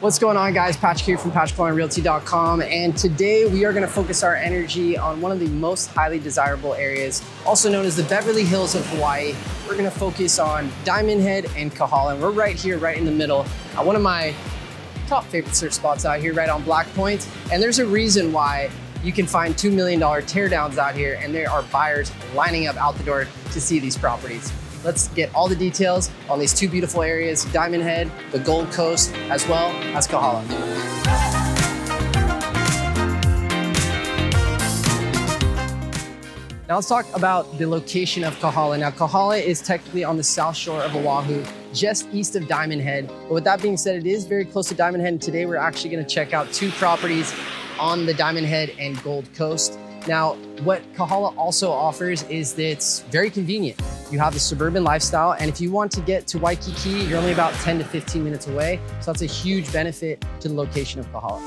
What's going on, guys? Patrick here from PatrickRealty.com, and today we are going to focus our energy on one of the most highly desirable areas, also known as the Beverly Hills of Hawaii. We're going to focus on Diamondhead and Kahala, and we're right here, right in the middle. One of my top favorite search spots out here, right on Black Point, and there's a reason why you can find $2 million teardowns out here, and there are buyers lining up out the door to see these properties. Let's get all the details on these two beautiful areas, Diamondhead, the Gold Coast, as well as Kahala. Now let's talk about the location of Kahala. Now Kahala is technically on the south shore of Oahu, just east of Diamondhead. But with that being said, it is very close to Diamondhead, and today we're actually gonna check out two properties on the Diamondhead and Gold Coast. Now, what Kahala also offers is that it's very convenient. You have the suburban lifestyle, and if you want to get to Waikiki, you're only about 10 to 15 minutes away. So that's a huge benefit to the location of Kahala.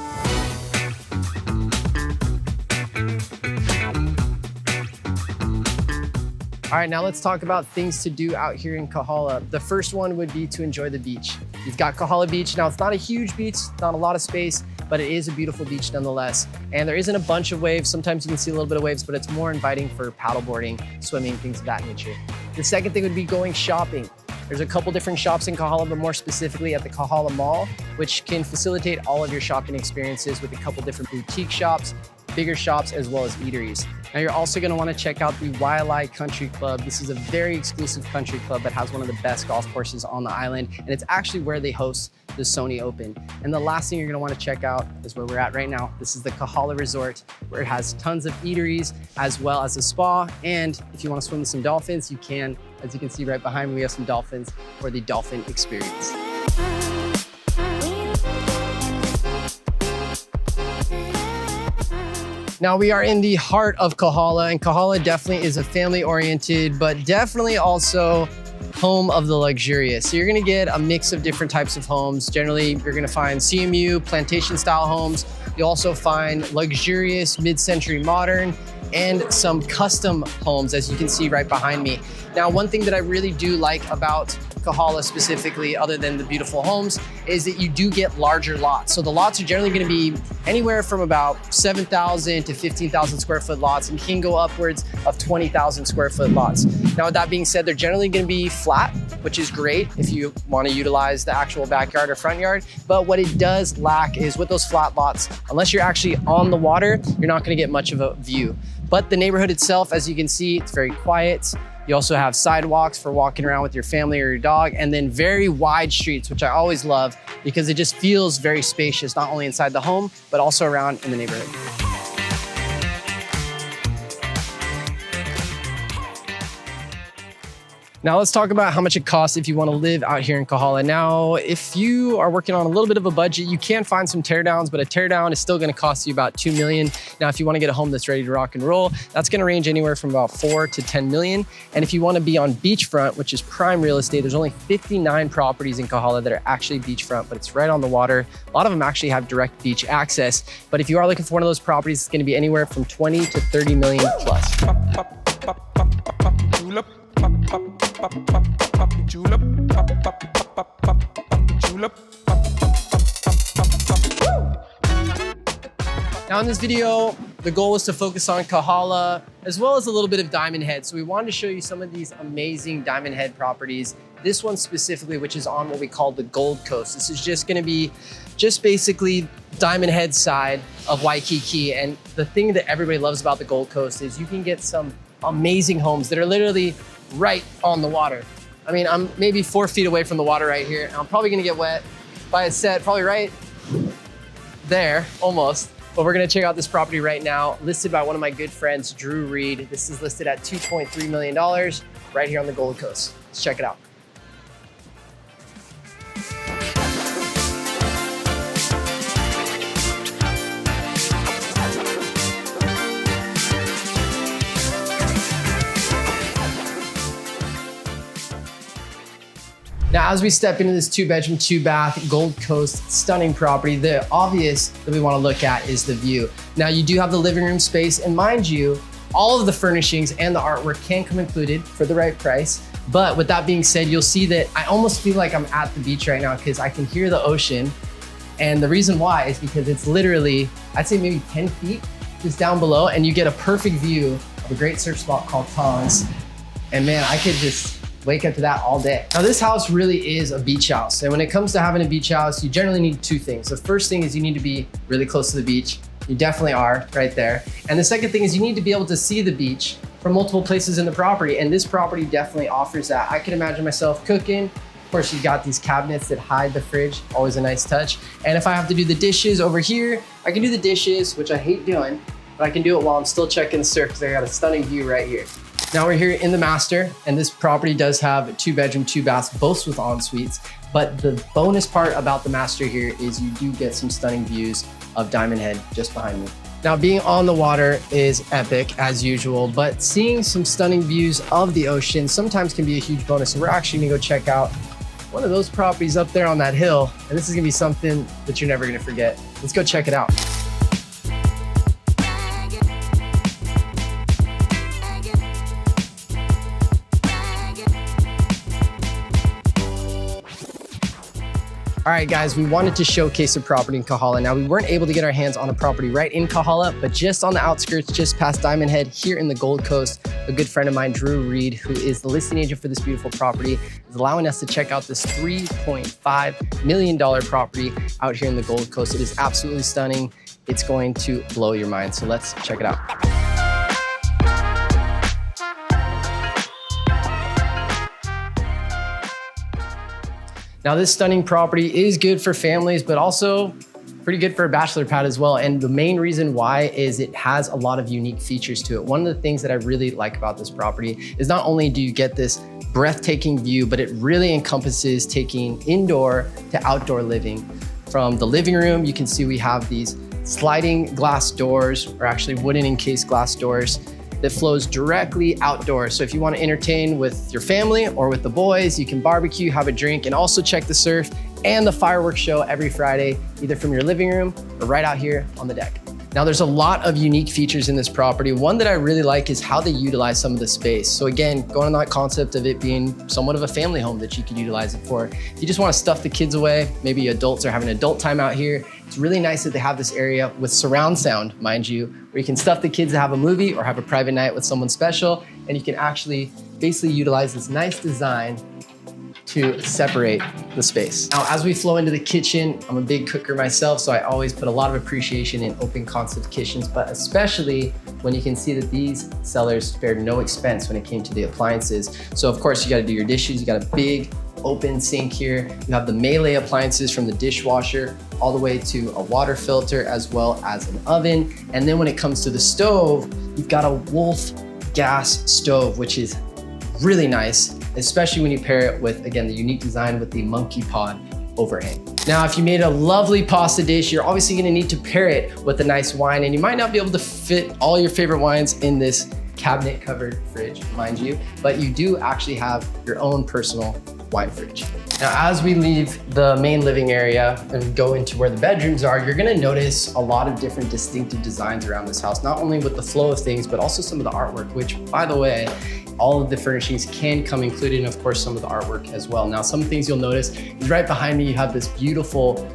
All right, now let's talk about things to do out here in Kahala. The first one would be to enjoy the beach. You've got Kahala Beach. Now, it's not a huge beach, not a lot of space, but it is a beautiful beach nonetheless. And there isn't a bunch of waves. Sometimes you can see a little bit of waves, but it's more inviting for paddleboarding, swimming, things of that nature. The second thing would be going shopping. There's a couple different shops in Kahala, but more specifically at the Kahala Mall, which can facilitate all of your shopping experiences with a couple different boutique shops, bigger shops, as well as eateries. Now you're also gonna wanna check out the Waialae Country Club. This is a very exclusive country club that has one of the best golf courses on the island, and it's actually where they host the Sony Open. And the last thing you're gonna wanna check out is where we're at right now. This is the Kahala Resort, where it has tons of eateries, as well as a spa. And if you wanna swim with some dolphins, you can. As you can see right behind me, we have some dolphins for the dolphin experience. Now we are in the heart of Kahala, and Kahala definitely is a family-oriented, but definitely also home of the luxurious. So you're gonna get a mix of different types of homes. Generally, you're gonna find CMU, plantation-style homes. You'll also find luxurious, mid-century modern, and some custom homes, as you can see right behind me. Now, one thing that I really do like about Kahala specifically, other than the beautiful homes, is that you do get larger lots. So the lots are generally gonna be anywhere from about 7,000 to 15,000 square foot lots, and can go upwards of 20,000 square foot lots. Now, with that being said, they're generally gonna be flat, which is great if you wanna utilize the actual backyard or front yard. But what it does lack is with those flat lots, unless you're actually on the water, you're not gonna get much of a view. But the neighborhood itself, as you can see, it's very quiet. You also have sidewalks for walking around with your family or your dog, and then very wide streets, which I always love because it just feels very spacious, not only inside the home, but also around in the neighborhood. Now let's talk about how much it costs if you want to live out here in Kahala. Now, if you are working on a little bit of a budget, you can find some teardowns, but a teardown is still going to cost you about $2 million. Now, if you want to get a home that's ready to rock and roll, that's going to range anywhere from about $4 to $10 million. And if you want to be on beachfront, which is prime real estate, there's only 59 properties in Kahala that are actually beachfront, but it's right on the water. A lot of them actually have direct beach access. But if you are looking for one of those properties, it's going to be anywhere from 20 to 30 million plus. Now in this video, the goal was to focus on Kahala as well as a little bit of Diamondhead. So we wanted to show you some of these amazing Diamondhead properties. This one specifically, which is on what we call the Gold Coast. This is just gonna be basically Diamondhead side of Waikiki. And the thing that everybody loves about the Gold Coast is you can get some amazing homes that are literally right on the water. I mean, I'm maybe 4 feet away from the water right here, and I'm probably gonna get wet by a set, probably right there, almost. But we're gonna check out this property right now, listed by one of my good friends, Drew Reed. This is listed at $2.3 million right here on the Gold Coast. Let's check it out. Now, as we step into this 2-bedroom, 2-bath, Gold Coast, stunning property, the obvious that we want to look at is the view. Now, you do have the living room space, and mind you, all of the furnishings and the artwork can come included for the right price. But with that being said, you'll see that I almost feel like I'm at the beach right now because I can hear the ocean And the reason why is because it's literally, I'd say maybe 10 feet just down below, and you get a perfect view of a great surf spot called Tongs. And man, I could just wake up to that all day. Now this house really is a beach house. And when it comes to having a beach house, you generally need two things. The first thing is you need to be really close to the beach. You definitely are right there. And the second thing is you need to be able to see the beach from multiple places in the property. And this property definitely offers that. I can imagine myself cooking. Of course, you've got these cabinets that hide the fridge, always a nice touch. And if I have to do the dishes over here, I can do the dishes, which I hate doing, but I can do it while I'm still checking the surf because I got a stunning view right here. Now we're here in the master, and this property does have a 2-bedroom, 2 baths, both with en-suites. But the bonus part about the master here is you do get some stunning views of Diamondhead just behind me. Now being on the water is epic as usual, but seeing some stunning views of the ocean sometimes can be a huge bonus. So we're actually gonna go check out one of those properties up there on that hill. And this is gonna be something that you're never gonna forget. Let's go check it out. All right, guys, we wanted to showcase a property in Kahala. Now, we weren't able to get our hands on a property right in Kahala, but just on the outskirts, just past Diamondhead, here in the Gold Coast, a good friend of mine, Drew Reed, who is the listing agent for this beautiful property, is allowing us to check out this $3.5 million property out here in the Gold Coast. It is absolutely stunning. It's going to blow your mind. So let's check it out. Now this stunning property is good for families, but also pretty good for a bachelor pad as well. And the main reason why is it has a lot of unique features to it. One of the things that I really like about this property is not only do you get this breathtaking view, but it really encompasses taking indoor to outdoor living. From the living room, you can see we have these sliding glass doors, or actually wooden encased glass doors, that flows directly outdoors. So if you want to entertain with your family or with the boys, you can barbecue, have a drink, and also check the surf and the fireworks show every Friday, either from your living room or right out here on the deck. Now there's a lot of unique features in this property. One that I really like is how they utilize some of the space. So again, going on that concept of it being somewhat of a family home that you could utilize it for. If you just want to stuff the kids away, maybe adults are having adult time out here, it's really nice that they have this area with surround sound, mind you, where you can stuff the kids to have a movie or have a private night with someone special, and you can actually basically utilize this nice design to separate the space. Now, as we flow into the kitchen, I'm a big cooker myself, so I always put a lot of appreciation in open concept kitchens, but especially when you can see that these sellers spared no expense when it came to the appliances. So of course, you gotta do your dishes, you got a big open sink here. You have the melee appliances from the dishwasher all the way to a water filter as well as an oven. And then when it comes to the stove, you've got a Wolf gas stove, which is really nice, especially when you pair it with, again, the unique design with the monkey pod overhang. Now, if you made a lovely pasta dish, you're obviously gonna need to pair it with a nice wine, and you might not be able to fit all your favorite wines in this cabinet covered fridge, mind you, but you do actually have your own personal wine fridge. Now, as we leave the main living area and go into where the bedrooms are, you're gonna notice a lot of different distinctive designs around this house, not only with the flow of things, but also some of the artwork, which, by the way, all of the furnishings can come included, and of course, some of the artwork as well. Now, some things you'll notice is right behind me, you have this beautiful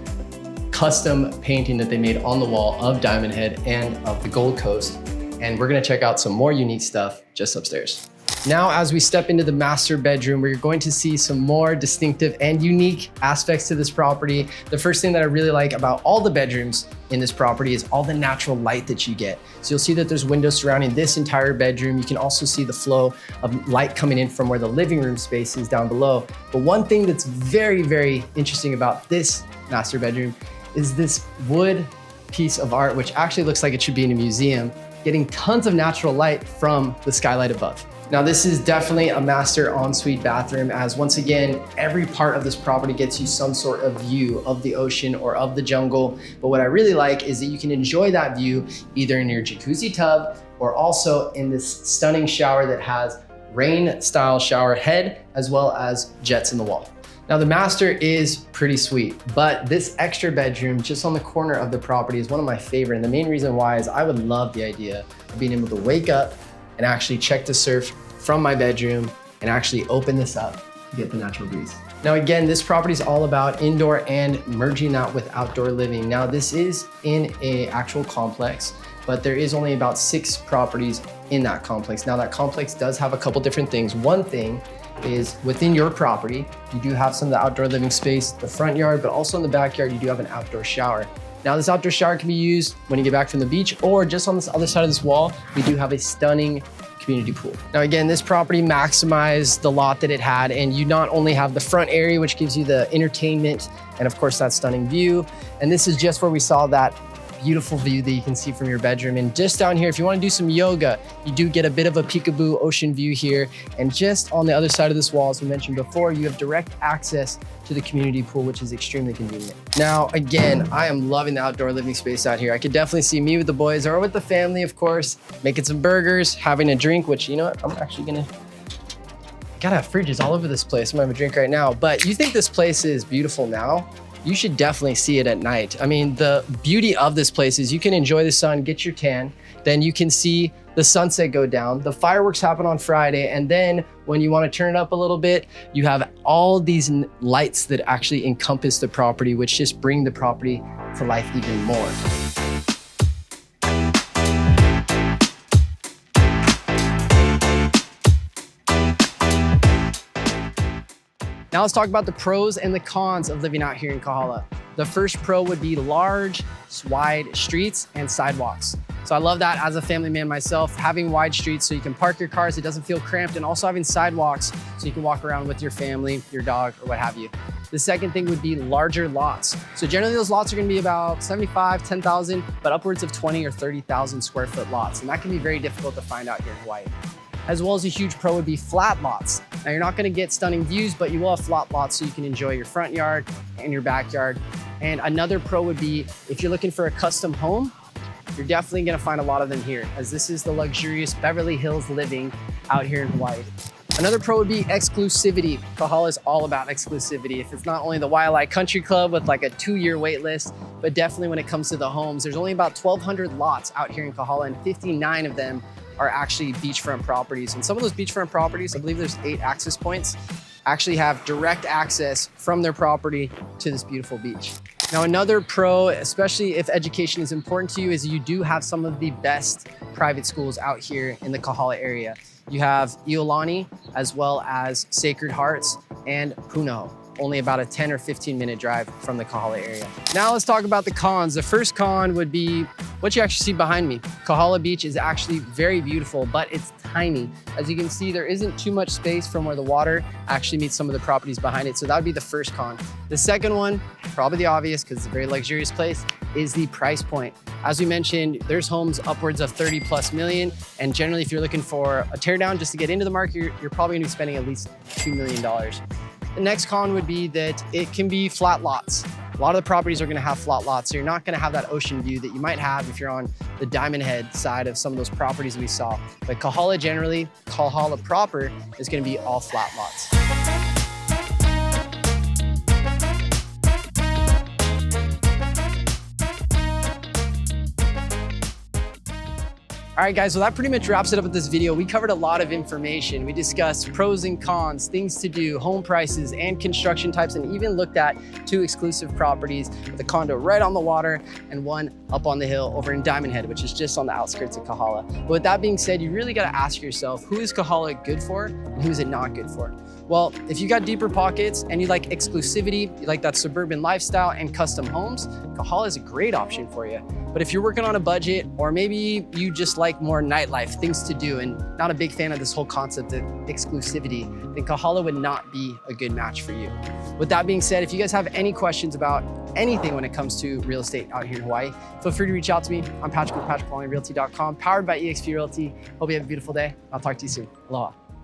custom painting that they made on the wall of Diamondhead and of the Gold Coast. And we're gonna check out some more unique stuff just upstairs. Now, as we step into the master bedroom, we're going to see some more distinctive and unique aspects to this property. The first thing that I really like about all the bedrooms in this property is all the natural light that you get. So you'll see that there's windows surrounding this entire bedroom. You can also see the flow of light coming in from where the living room space is down below. But one thing that's very, very interesting about this master bedroom is this wood piece of art, which actually looks like it should be in a museum, getting tons of natural light from the skylight above. Now, this is definitely a master ensuite bathroom, as once again, every part of this property gets you some sort of view of the ocean or of the jungle. But what I really like is that you can enjoy that view either in your jacuzzi tub or also in this stunning shower that has rain style shower head as well as jets in the wall. Now, the master is pretty sweet, but this extra bedroom just on the corner of the property is one of my favorite. And the main reason why is I would love the idea of being able to wake up and actually check the surf from my bedroom and actually open this up to get the natural breeze. Now again, this property is all about indoor and merging that with outdoor living. Now this is in an actual complex, but there is only about 6 properties in that complex. Now that complex does have a couple different things. One thing is within your property, you do have some of the outdoor living space, the front yard, but also in the backyard, you do have an outdoor shower. Now this outdoor shower can be used when you get back from the beach, or just on this other side of this wall, we do have a stunning community pool. Now again, this property maximized the lot that it had, and you not only have the front area, which gives you the entertainment and of course that stunning view, and this is just where we saw that beautiful view that you can see from your bedroom. And just down here, if you want to do some yoga, you do get a bit of a peekaboo ocean view here. And just on the other side of this wall, as we mentioned before, you have direct access to the community pool, which is extremely convenient. Now, again, I am loving the outdoor living space out here. I could definitely see me with the boys or with the family, of course, making some burgers, having a drink, which, you know what, I'm actually gonna, gotta have fridges all over this place. I'm gonna have a drink right now. But you think this place is beautiful now? You should definitely see it at night. I mean, the beauty of this place is you can enjoy the sun, get your tan, then you can see the sunset go down. The fireworks happen on Friday, and then when you want to turn it up a little bit, you have all these lights that actually encompass the property, which just bring the property to life even more. Now let's talk about the pros and the cons of living out here in Kahala. The first pro would be large, wide streets and sidewalks. So I love that as a family man myself, having wide streets so you can park your cars, it doesn't feel cramped, and also having sidewalks so you can walk around with your family, your dog, or what have you. The second thing would be larger lots. So generally those lots are gonna be about 75, 10,000, but upwards of 20 or 30,000 square foot lots. And that can be very difficult to find out here in Hawaii. As well as a huge pro would be flat lots. Now you're not gonna get stunning views, but you will have flat lots so you can enjoy your front yard and your backyard. And another pro would be if you're looking for a custom home, you're definitely gonna find a lot of them here, as this is the luxurious Beverly Hills living out here in Hawaii. Another pro would be exclusivity. Kahala is all about exclusivity. If it's not only the Waialae Country Club with like a 2-year wait list, but definitely when it comes to the homes, there's only about 1,200 lots out here in Kahala, and 59 of them are actually beachfront properties. And some of those beachfront properties, I believe there's 8 access points, actually have direct access from their property to this beautiful beach. Now, another pro, especially if education is important to you, is you do have some of the best private schools out here in the Kahala area. You have Iolani, as well as Sacred Hearts and Punahou, only about a 10 or 15 minute drive from the Kahala area. Now let's talk about the cons. The first con would be what you actually see behind me. Kahala Beach is actually very beautiful, but it's tiny. As you can see, there isn't too much space from where the water actually meets some of the properties behind it. So that would be the first con. The second one, probably the obvious because it's a very luxurious place, is the price point. As we mentioned, there's homes upwards of 30+ million. And generally, if you're looking for a teardown just to get into the market, you're probably gonna be spending at least $2 million. The next con would be that it can be flat lots. A lot of the properties are gonna have flat lots, so you're not gonna have that ocean view that you might have if you're on the Diamondhead side of some of those properties we saw. But Kahala generally, Kahala proper, is gonna be all flat lots. All right, guys, so that pretty much wraps it up with this video. We covered a lot of information. We discussed pros and cons, things to do, home prices, and construction types, and even looked at 2 exclusive properties with a condo right on the water and one up on the hill over in Diamondhead, which is just on the outskirts of Kahala. But with that being said, you really gotta ask yourself, who is Kahala good for and who is it not good for? Well, if you got deeper pockets and you like exclusivity, you like that suburban lifestyle and custom homes, Kahala is a great option for you. But if you're working on a budget, or maybe you just like more nightlife, things to do, and not a big fan of this whole concept of exclusivity, then Kahala would not be a good match for you. With that being said, if you guys have any questions about anything when it comes to real estate out here in Hawaii, feel free to reach out to me. I'm Patrick with PatrickWallenRealty.com, powered by eXp Realty. Hope you have a beautiful day. I'll talk to you soon. Aloha.